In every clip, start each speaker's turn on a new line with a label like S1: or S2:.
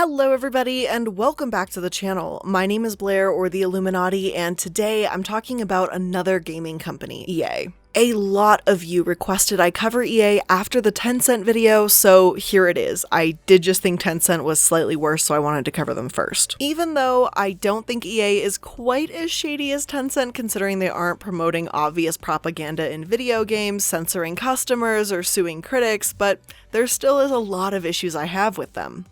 S1: Hello everybody and welcome back to the channel. My name is Blair, or the Illuminati, and today I'm talking about another gaming company, EA. A lot of you requested I cover EA after the Tencent video, so here it is. I did just think Tencent was slightly worse, so I wanted to cover them first. Even though I don't think EA is quite as shady as Tencent, considering they aren't promoting obvious propaganda in video games, censoring customers, or suing critics, but there still is a lot of issues I have with them.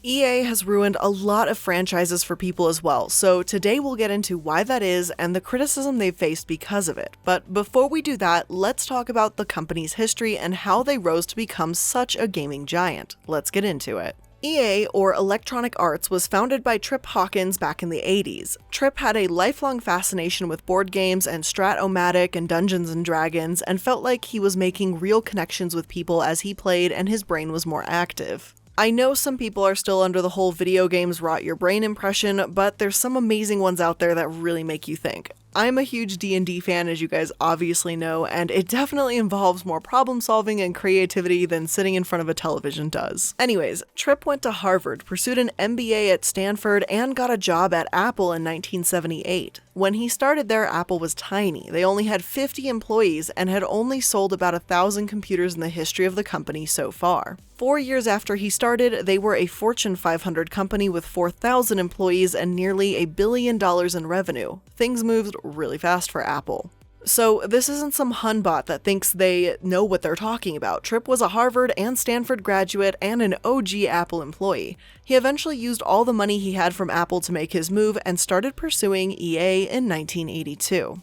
S1: EA has ruined a lot of franchises for people as well, so today we'll get into why that is and the criticism they've faced because of it. But before we do that, let's talk about the company's history and how they rose to become such a gaming giant. Let's get into it. EA, or Electronic Arts, was founded by Trip Hawkins back in the 80s. Trip had a lifelong fascination with board games and Strat-O-Matic and Dungeons & Dragons, and felt like he was making real connections with people as he played and his brain was more active. I know some people are still under the whole video games rot your brain impression, but there's some amazing ones out there that really make you think. I'm a huge D&D fan, as you guys obviously know, and it definitely involves more problem solving and creativity than sitting in front of a television does. Anyways, Tripp went to Harvard, pursued an MBA at Stanford, and got a job at Apple in 1978. When he started there, Apple was tiny. They only had 50 employees and had only sold about 1,000 computers in the history of the company so far. 4 years after he started, they were a Fortune 500 company with 4,000 employees and nearly $1 billion in revenue. Things moved really fast for Apple. So this isn't some hunbot that thinks they know what they're talking about. Tripp was a Harvard and Stanford graduate and an OG Apple employee. He eventually used all the money he had from Apple to make his move and started pursuing EA in 1982.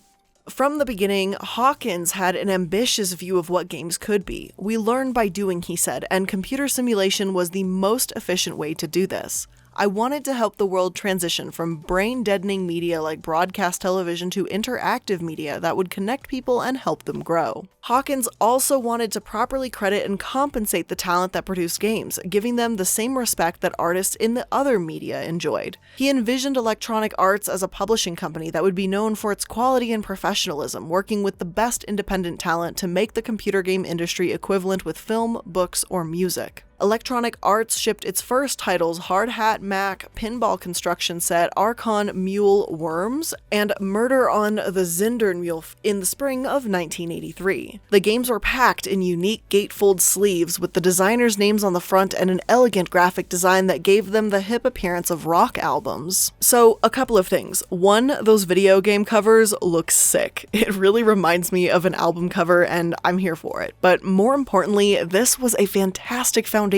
S1: From the beginning, Hawkins had an ambitious view of what games could be. We learn by doing, he said, and computer simulation was the most efficient way to do this. I wanted to help the world transition from brain-deadening media like broadcast television to interactive media that would connect people and help them grow. Hawkins also wanted to properly credit and compensate the talent that produced games, giving them the same respect that artists in the other media enjoyed. He envisioned Electronic Arts as a publishing company that would be known for its quality and professionalism, working with the best independent talent to make the computer game industry equivalent with film, books, or music. Electronic Arts shipped its first titles, Hard Hat Mac, Pinball Construction Set, Archon Mule Worms, and Murder on the Zindernmule in the spring of 1983. The games were packed in unique gatefold sleeves with the designers' names on the front and an elegant graphic design that gave them the hip appearance of rock albums. So, a couple of things. One, those video game covers look sick. It really reminds me of an album cover and I'm here for it. But more importantly, this was a fantastic foundation.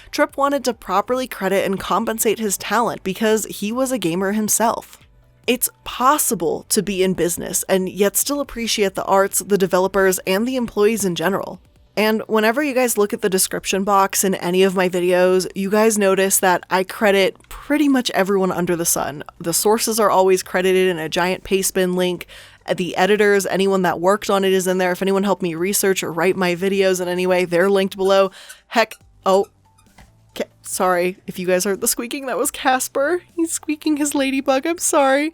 S1: Tripp wanted to properly credit and compensate his talent because he was a gamer himself. It's possible to be in business and yet still appreciate the arts, the developers, and the employees in general. And whenever you guys look at the description box in any of my videos, you guys notice that I credit pretty much everyone under the sun. The sources are always credited in a giant pastebin link. The editors, anyone that worked on it is in there. If anyone helped me research or write my videos in any way, they're linked below. Heck, sorry if you guys heard the squeaking, that was Casper. He's squeaking his ladybug, I'm sorry.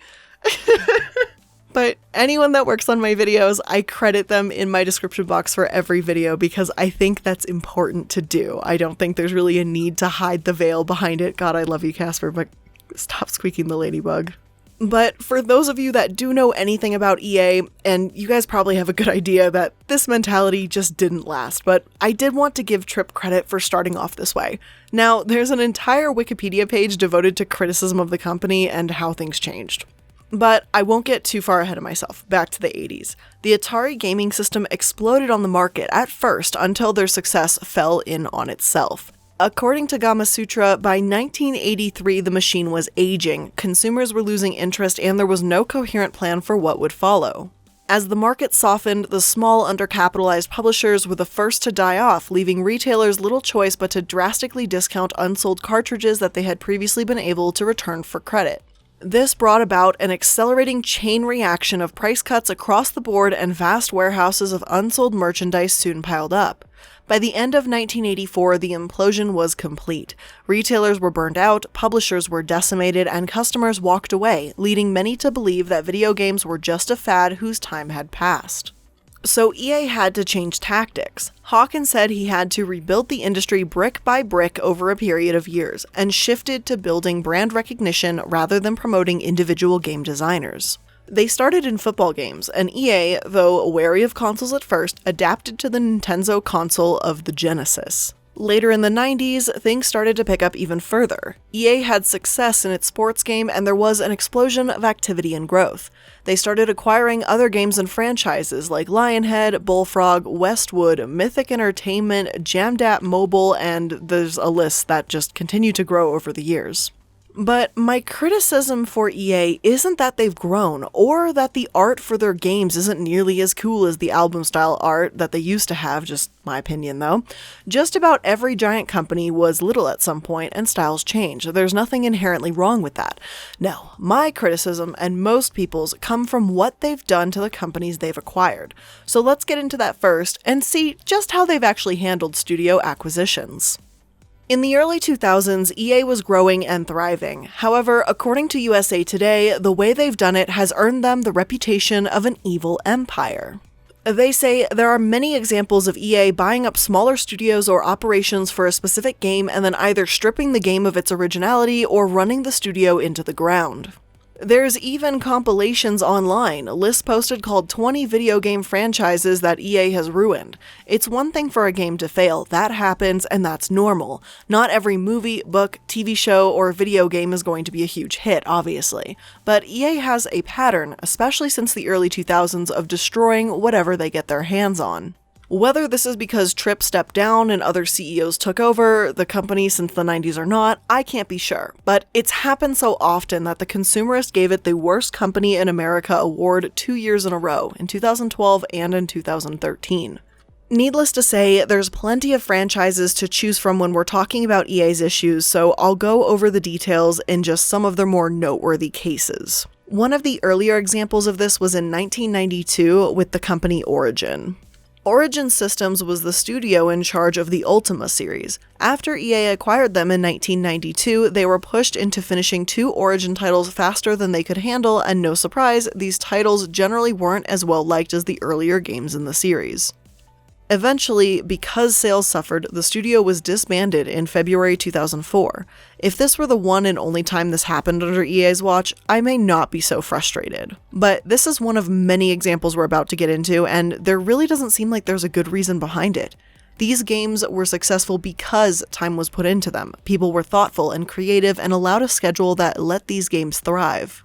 S1: But anyone that works on my videos, I credit them in my description box for every video because I think that's important to do. I don't think there's really a need to hide the veil behind it. God, I love you, Casper, but stop squeaking the ladybug. But for those of you that do know anything about EA, and you guys probably have a good idea that this mentality just didn't last, but I did want to give Tripp credit for starting off this way. Now, there's an entire Wikipedia page devoted to criticism of the company and how things changed. But I won't get too far ahead of myself. Back to the 80s. The Atari gaming system exploded on the market at first until their success fell in on itself. According to Gamasutra, by 1983 the machine was aging, consumers were losing interest, and there was no coherent plan for what would follow. As the market softened, the small, undercapitalized publishers were the first to die off, leaving retailers little choice but to drastically discount unsold cartridges that they had previously been able to return for credit. This brought about an accelerating chain reaction of price cuts across the board, and vast warehouses of unsold merchandise soon piled up. By the end of 1984, the implosion was complete. Retailers were burned out, publishers were decimated, and customers walked away, leading many to believe that video games were just a fad whose time had passed. So EA had to change tactics. Hawkins said he had to rebuild the industry brick by brick over a period of years, and shifted to building brand recognition rather than promoting individual game designers. They started in football games, and EA, though wary of consoles at first, adapted to the Nintendo console of the Genesis. Later in the 90s, things started to pick up even further. EA had success in its sports game, and there was an explosion of activity and growth. They started acquiring other games and franchises like Lionhead, Bullfrog, Westwood, Mythic Entertainment, Jamdat Mobile, and there's a list that just continued to grow over the years. But my criticism for EA isn't that they've grown, or that the art for their games isn't nearly as cool as the album-style art that they used to have, just my opinion though. Just about every giant company was little at some point, and styles change. There's nothing inherently wrong with that. No, my criticism, and most people's, come from what they've done to the companies they've acquired. So let's get into that first, and see just how they've actually handled studio acquisitions. In the early 2000s, EA was growing and thriving. However, according to USA Today, the way they've done it has earned them the reputation of an evil empire. They say there are many examples of EA buying up smaller studios or operations for a specific game and then either stripping the game of its originality or running the studio into the ground. There's even compilations online, lists posted called 20 video game franchises that EA has ruined. It's one thing for a game to fail, that happens and that's normal. Not every movie, book, TV show, or video game is going to be a huge hit, obviously. But EA has a pattern, especially since the early 2000s, of destroying whatever they get their hands on. Whether this is because Tripp stepped down and other CEOs took over the company since the 90s or not, I can't be sure. But it's happened so often that The Consumerist gave it the Worst Company in America award 2 years in a row, in 2012 and in 2013. Needless to say, there's plenty of franchises to choose from when we're talking about EA's issues, so I'll go over the details in just some of their more noteworthy cases. One of the earlier examples of this was in 1992 with the company Origin. Origin Systems was the studio in charge of the Ultima series. After EA acquired them in 1992, they were pushed into finishing 2 Origin titles faster than they could handle, and no surprise, these titles generally weren't as well liked as the earlier games in the series. Eventually, because sales suffered, the studio was disbanded in February 2004. If this were the one and only time this happened under EA's watch, I may not be so frustrated. But this is one of many examples we're about to get into, and there really doesn't seem like there's a good reason behind it. These games were successful because time was put into them. People were thoughtful and creative and allowed a schedule that let these games thrive.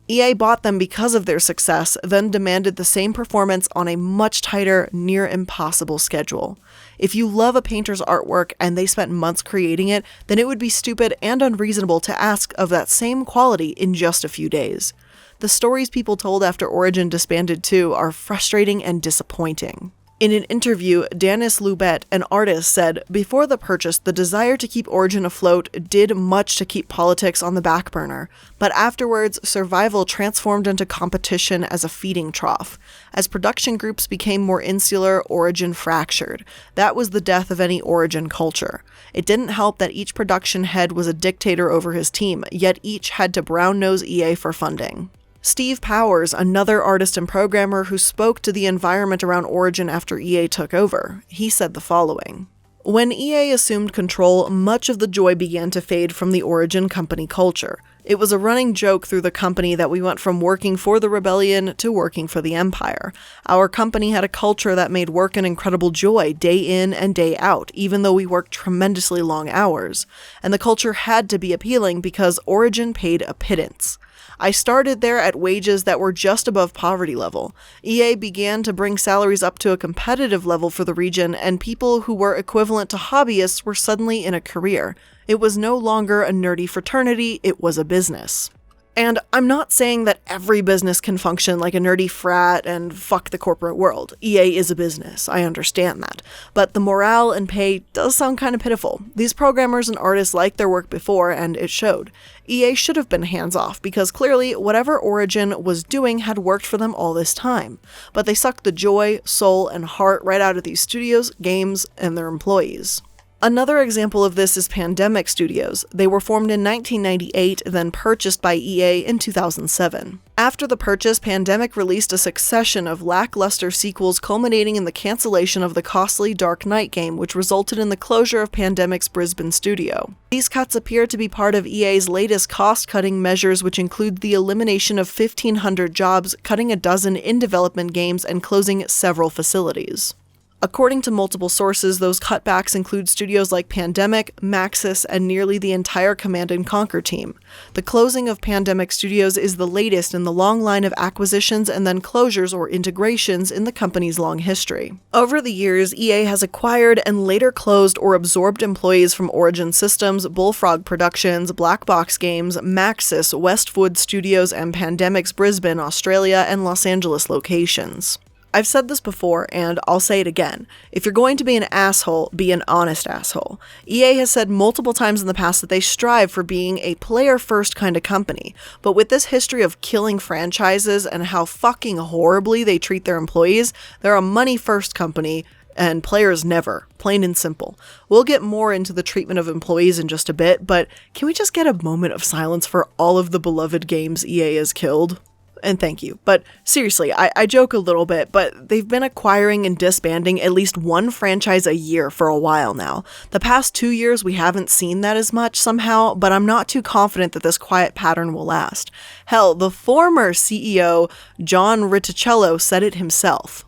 S1: EA bought them because of their success, then demanded the same performance on a much tighter, near impossible schedule. If you love a painter's artwork and they spent months creating it, then it would be stupid and unreasonable to ask of that same quality in just a few days. The stories people told after Origin disbanded too are frustrating and disappointing. In an interview, Danis Lubet, an artist, said, "Before the purchase, the desire to keep Origin afloat did much to keep politics on the back burner, but afterwards, survival transformed into competition as a feeding trough. As production groups became more insular, Origin fractured. That was the death of any Origin culture. It didn't help that each production head was a dictator over his team, yet each had to brown-nose EA for funding." Steve Powers, another artist and programmer who spoke to the environment around Origin after EA took over, he said the following: "When EA assumed control, much of the joy began to fade from the Origin company culture. It was a running joke through the company that we went from working for the rebellion to working for the empire. Our company had a culture that made work an incredible joy day in and day out, even though we worked tremendously long hours. And the culture had to be appealing because Origin paid a pittance. I started there at wages that were just above poverty level. EA began to bring salaries up to a competitive level for the region, and people who were equivalent to hobbyists were suddenly in a career. It was no longer a nerdy fraternity, it was a business." And I'm not saying that every business can function like a nerdy frat and fuck the corporate world. EA is a business, I understand that. But the morale and pay does sound kind of pitiful. These programmers and artists liked their work before, and it showed. EA should have been hands-off, because clearly whatever Origin was doing had worked for them all this time. But they sucked the joy, soul, and heart right out of these studios, games, and their employees. Another example of this is Pandemic Studios. They were formed in 1998, then purchased by EA in 2007. After the purchase, Pandemic released a succession of lackluster sequels culminating in the cancellation of the costly Dark Knight game, which resulted in the closure of Pandemic's Brisbane studio. These cuts appear to be part of EA's latest cost-cutting measures, which include the elimination of 1,500 jobs, cutting a dozen in-development games, and closing several facilities. According to multiple sources, those cutbacks include studios like Pandemic, Maxis, and nearly the entire Command & Conquer team. The closing of Pandemic Studios is the latest in the long line of acquisitions and then closures or integrations in the company's long history. Over the years, EA has acquired and later closed or absorbed employees from Origin Systems, Bullfrog Productions, Black Box Games, Maxis, Westwood Studios, and Pandemic's Brisbane, Australia, and Los Angeles locations. I've said this before, and I'll say it again. If you're going to be an asshole, be an honest asshole. EA has said multiple times in the past that they strive for being a player-first kind of company, but with this history of killing franchises and how fucking horribly they treat their employees, they're a money-first company, and players never. Plain and simple. We'll get more into the treatment of employees in just a bit, but can we just get a moment of silence for all of the beloved games EA has killed? And thank you. But seriously, I joke a little bit, but they've been acquiring and disbanding at least one franchise a year for a while now. The past 2 years, we haven't seen that as much somehow, but I'm not too confident that this quiet pattern will last. Hell, the former CEO, John Riticello, said it himself.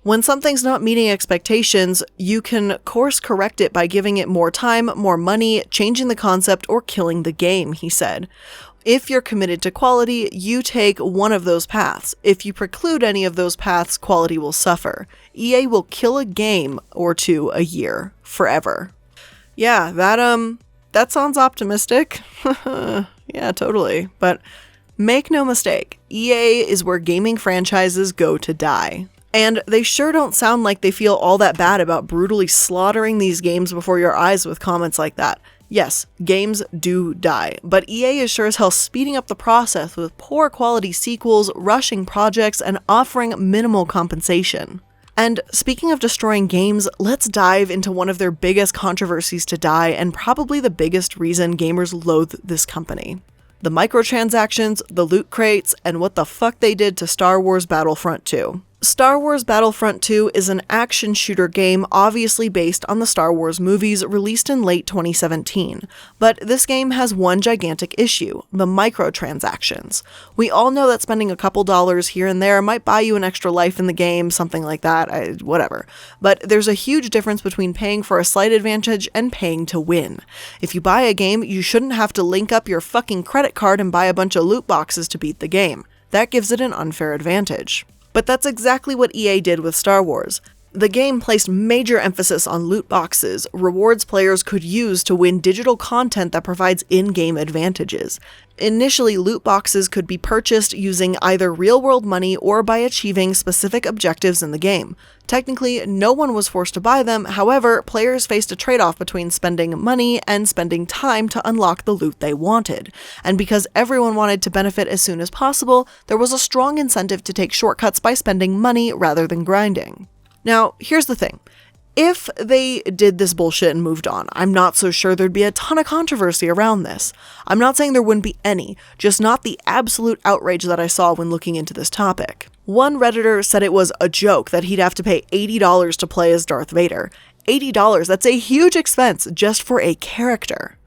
S1: When something's not meeting expectations, you can course correct it by giving it more time, more money, changing the concept, or killing the game, he said. If you're committed to quality, you take one of those paths. If you preclude any of those paths, quality will suffer. EA will kill a game or two a year, forever. Yeah, that sounds optimistic. Yeah, totally. But make no mistake, EA is where gaming franchises go to die. And they sure don't sound like they feel all that bad about brutally slaughtering these games before your eyes with comments like that. Yes, games do die, but EA is sure as hell speeding up the process with poor quality sequels, rushing projects, and offering minimal compensation. And speaking of destroying games, let's dive into one of their biggest controversies to die, and probably the biggest reason gamers loathe this company. The microtransactions, the loot crates, and what the fuck they did to Star Wars Battlefront 2. Star Wars Battlefront 2 is an action shooter game obviously based on the Star Wars movies released in late 2017. But this game has one gigantic issue, the microtransactions. We all know that spending a couple dollars here and there might buy you an extra life in the game, something like that, whatever. But there's a huge difference between paying for a slight advantage and paying to win. If you buy a game, you shouldn't have to link up your fucking credit card and buy a bunch of loot boxes to beat the game. That gives it an unfair advantage. But that's exactly what EA did with Star Wars. The game placed major emphasis on loot boxes, rewards players could use to win digital content that provides in-game advantages. Initially, loot boxes could be purchased using either real-world money or by achieving specific objectives in the game. Technically, no one was forced to buy them, however, players faced a trade-off between spending money and spending time to unlock the loot they wanted. And because everyone wanted to benefit as soon as possible, there was a strong incentive to take shortcuts by spending money rather than grinding. Now, here's the thing. If they did this bullshit and moved on, I'm not so sure there'd be a ton of controversy around this. I'm not saying there wouldn't be any, just not the absolute outrage that I saw when looking into this topic. One Redditor said it was a joke that he'd have to pay $80 to play as Darth Vader. $80, that's a huge expense just for a character.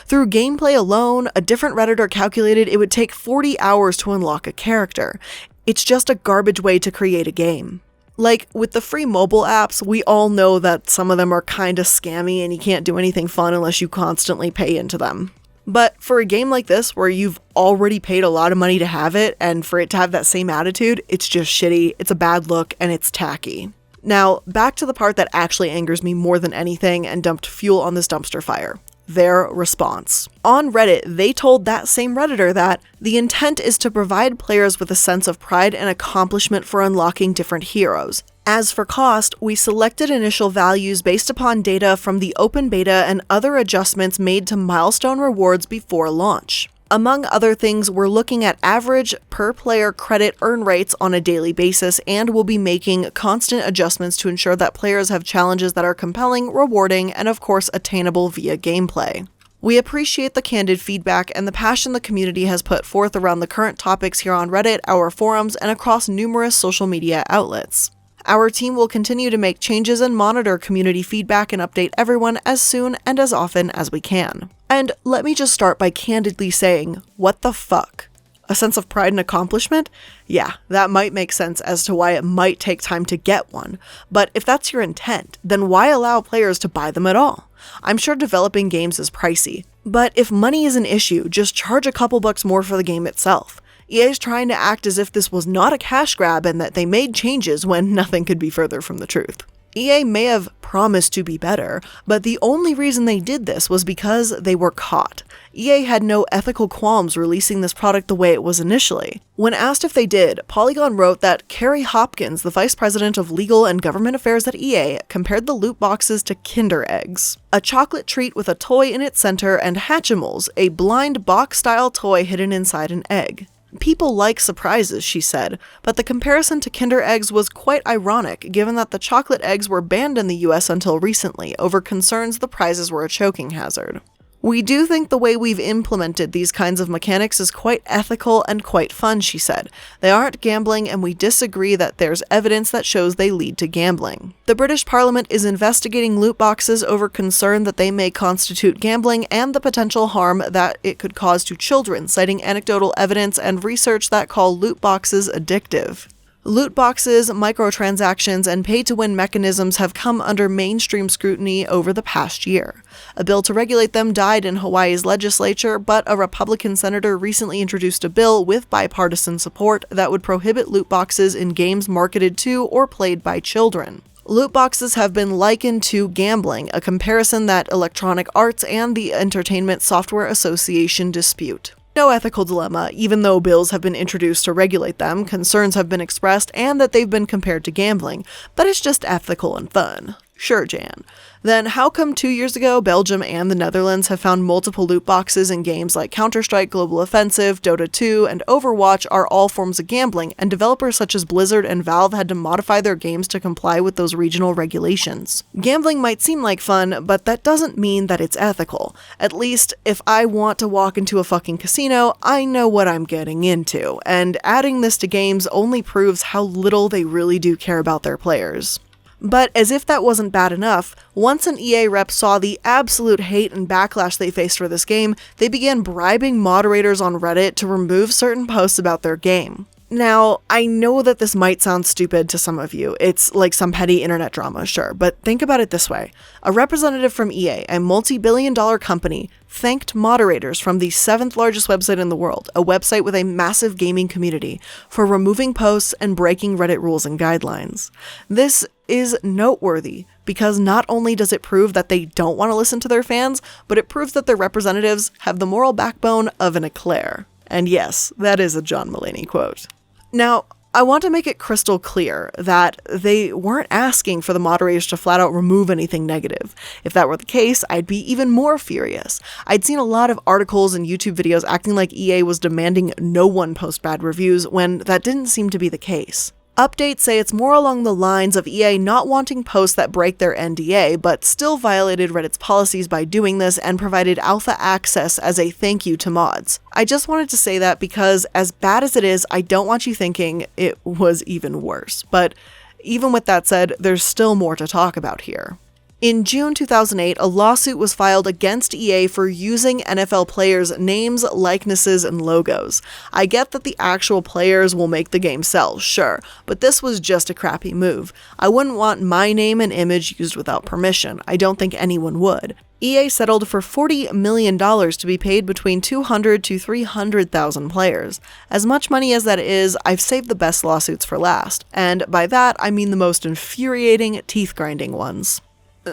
S1: Through gameplay alone, a different Redditor calculated it would take 40 hours to unlock a character. It's just a garbage way to create a game. Like, with the free mobile apps, we all know that some of them are kinda scammy and you can't do anything fun unless you constantly pay into them. But for a game like this, where you've already paid a lot of money to have it, and for it to have that same attitude, it's just shitty, it's a bad look, and it's tacky. Now, back to the part that actually angers me more than anything and dumped fuel on this dumpster fire. Their response. On Reddit, they told that same Redditor that the intent is to provide players with a sense of pride and accomplishment for unlocking different heroes. As for cost, we selected initial values based upon data from the open beta and other adjustments made to milestone rewards before launch. Among other things, we're looking at average per-player credit earn rates on a daily basis, and we'll be making constant adjustments to ensure that players have challenges that are compelling, rewarding, and of course attainable via gameplay. We appreciate the candid feedback and the passion the community has put forth around the current topics here on Reddit, our forums, and across numerous social media outlets. Our team will continue to make changes and monitor community feedback and update everyone as soon and as often as we can. And let me just start by candidly saying, what the fuck? A sense of pride and accomplishment? Yeah, that might make sense as to why it might take time to get one. But if that's your intent, then why allow players to buy them at all? I'm sure developing games is pricey, but if money is an issue, just charge a couple bucks more for the game itself. EA's trying to act as if this was not a cash grab and that they made changes when nothing could be further from the truth. EA may have promised to be better, but the only reason they did this was because they were caught. EA had no ethical qualms releasing this product the way it was initially. When asked if they did, Polygon wrote that Carrie Hopkins, the vice president of legal and government affairs at EA, compared the loot boxes to Kinder Eggs, a chocolate treat with a toy in its center, and Hatchimals, a blind box-style toy hidden inside an egg. People like surprises, she said, but the comparison to Kinder Eggs was quite ironic given that the chocolate eggs were banned in the US until recently over concerns the prizes were a choking hazard. We do think the way we've implemented these kinds of mechanics is quite ethical and quite fun, she said. They aren't gambling, and we disagree that there's evidence that shows they lead to gambling. The British Parliament is investigating loot boxes over concern that they may constitute gambling and the potential harm that it could cause to children, citing anecdotal evidence and research that call loot boxes addictive. Loot boxes, microtransactions, and pay-to-win mechanisms have come under mainstream scrutiny over the past year. A bill to regulate them died in Hawaii's legislature, but a Republican senator recently introduced a bill with bipartisan support that would prohibit loot boxes in games marketed to or played by children. Loot boxes have been likened to gambling, a comparison that Electronic Arts and the Entertainment Software Association dispute. No ethical dilemma, even though bills have been introduced to regulate them, concerns have been expressed, and that they've been compared to gambling, but it's just ethical and fun. Sure, Jan. Then how come 2 years ago, Belgium and the Netherlands have found multiple loot boxes in games like Counter-Strike Global Offensive, Dota 2, and Overwatch are all forms of gambling, and developers such as Blizzard and Valve had to modify their games to comply with those regional regulations? Gambling might seem like fun, but that doesn't mean that it's ethical. At least, if I want to walk into a fucking casino, I know what I'm getting into, and adding this to games only proves how little they really do care about their players. But as if that wasn't bad enough, once an EA rep saw the absolute hate and backlash they faced for this game, they began bribing moderators on Reddit to remove certain posts about their game. Now, I know that this might sound stupid to some of you. It's like some petty internet drama, sure, but think about it this way. A representative from EA, a multi-billion-dollar company, thanked moderators from the 7th largest website in the world, a website with a massive gaming community, for removing posts and breaking Reddit rules and guidelines. This is noteworthy because not only does it prove that they don't want to listen to their fans, but it proves that their representatives have the moral backbone of an eclair. And yes, that is a John Mulaney quote. Now, I want to make it crystal clear that they weren't asking for the moderators to flat out remove anything negative. If that were the case, I'd be even more furious. I'd seen a lot of articles and YouTube videos acting like EA was demanding no one post bad reviews when that didn't seem to be the case. Updates say it's more along the lines of EA not wanting posts that break their NDA, but still violated Reddit's policies by doing this and provided alpha access as a thank you to mods. I just wanted to say that because as bad as it is, I don't want you thinking it was even worse. But even with that said, there's still more to talk about here. In June 2008, a lawsuit was filed against EA for using NFL players' names, likenesses, and logos. I get that the actual players will make the game sell, sure, but this was just a crappy move. I wouldn't want my name and image used without permission. I don't think anyone would. EA settled for $40 million to be paid between 200 to 300,000 players. As much money as that is, I've saved the best lawsuits for last, and by that I mean the most infuriating, teeth-grinding ones.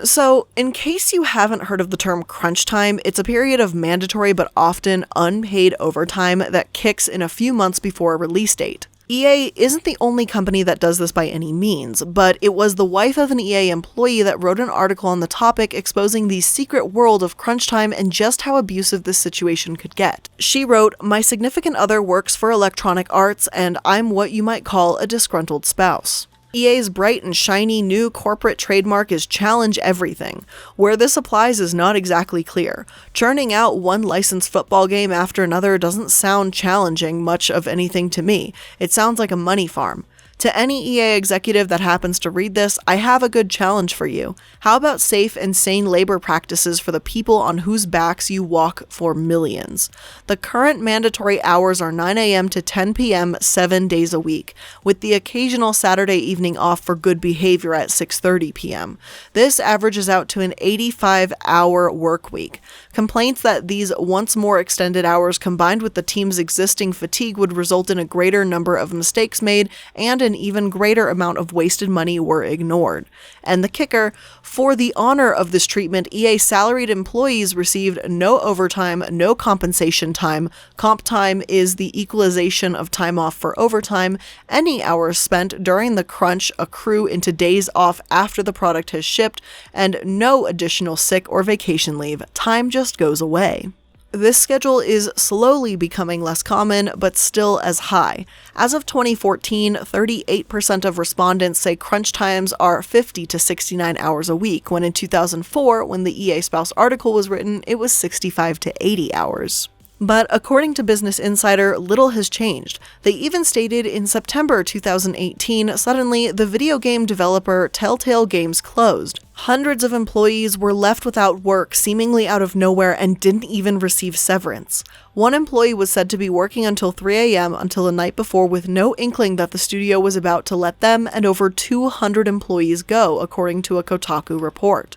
S1: So, in case you haven't heard of the term crunch time, it's a period of mandatory but often unpaid overtime that kicks in a few months before a release date. EA isn't the only company that does this by any means, but it was the wife of an EA employee that wrote an article on the topic exposing the secret world of crunch time and just how abusive this situation could get. She wrote, "My significant other works for Electronic Arts, and I'm what you might call a disgruntled spouse." EA's bright and shiny new corporate trademark is challenge everything. Where this applies is not exactly clear. Churning out one licensed football game after another doesn't sound challenging much of anything to me. It sounds like a money farm. To any EA executive that happens to read this, I have a good challenge for you. How about safe and sane labor practices for the people on whose backs you walk for millions? The current mandatory hours are 9 a.m. to 10 p.m. 7 days a week, with the occasional Saturday evening off for good behavior at 6:30 p.m. This averages out to an 85-hour work week. Complaints that these once more extended hours combined with the team's existing fatigue would result in a greater number of mistakes made and an even greater amount of wasted money were ignored. And the kicker, for the honor of this treatment, EA salaried employees received no overtime, no compensation time. Comp time is the equalization of time off for overtime. Any hours spent during the crunch accrue into days off after the product has shipped, and no additional sick or vacation leave. Time just goes away. This schedule is slowly becoming less common, but still as high. As of 2014, 38% of respondents say crunch times are 50 to 69 hours a week, when in 2004, when the EA Spouse article was written, it was 65 to 80 hours. But according to Business Insider, little has changed. They even stated in September 2018, suddenly the video game developer Telltale Games closed. Hundreds of employees were left without work seemingly out of nowhere and didn't even receive severance. One employee was said to be working until 3 a.m. until the night before with no inkling that the studio was about to let them and over 200 employees go, according to a Kotaku report.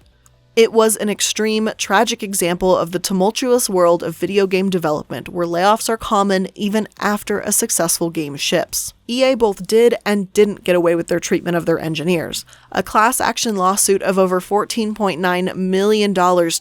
S1: It was an extreme, tragic example of the tumultuous world of video game development, where layoffs are common even after a successful game ships. EA both did and didn't get away with their treatment of their engineers. A class action lawsuit of over $14.9 million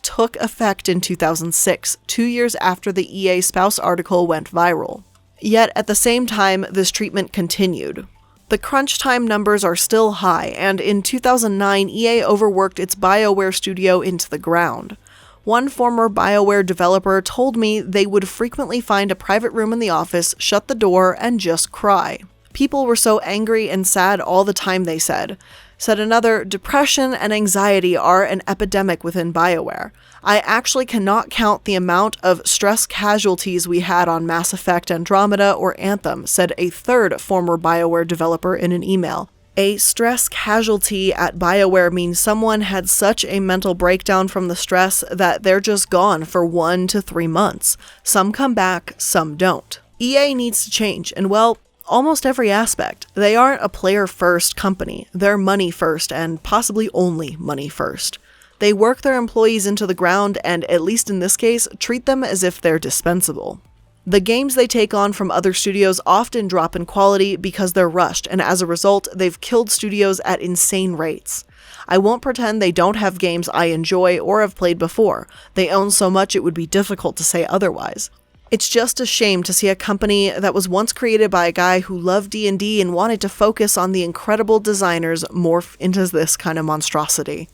S1: took effect in 2006, 2 years after the EA Spouse article went viral. Yet at the same time, this treatment continued. The crunch time numbers are still high, and in 2009, EA overworked its BioWare studio into the ground. One former BioWare developer told me they would frequently find a private room in the office, shut the door, and just cry. People were so angry and sad all the time, they said. Said another, depression and anxiety are an epidemic within BioWare. I actually cannot count the amount of stress casualties we had on Mass Effect Andromeda or Anthem, said a third former BioWare developer in an email. A stress casualty at BioWare means someone had such a mental breakdown from the stress that they're just gone for 1 to 3 months. Some come back, some don't. EA needs to change, and well, almost every aspect. They aren't a player-first company. They're money first, and possibly only money first. They work their employees into the ground and, at least in this case, treat them as if they're dispensable. The games they take on from other studios often drop in quality because they're rushed, and as a result, they've killed studios at insane rates. I won't pretend they don't have games I enjoy or have played before. They own so much it would be difficult to say otherwise. It's just a shame to see a company that was once created by a guy who loved D&D and wanted to focus on the incredible designers morph into this kind of monstrosity.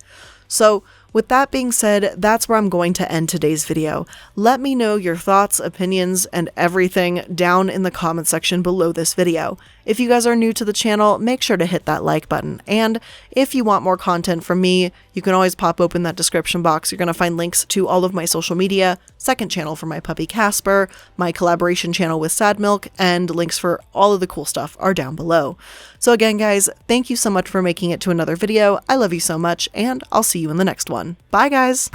S1: So, with that being said, that's where I'm going to end today's video. Let me know your thoughts, opinions, and everything down in the comment section below this video. If you guys are new to the channel, make sure to hit that like button. And if you want more content from me, you can always pop open that description box. You're going to find links to all of my social media, second channel for my puppy Casper, my collaboration channel with Sad Milk, and links for all of the cool stuff are down below. So again, guys, thank you so much for making it to another video. I love you so much, and I'll see you in the next one. Bye, guys!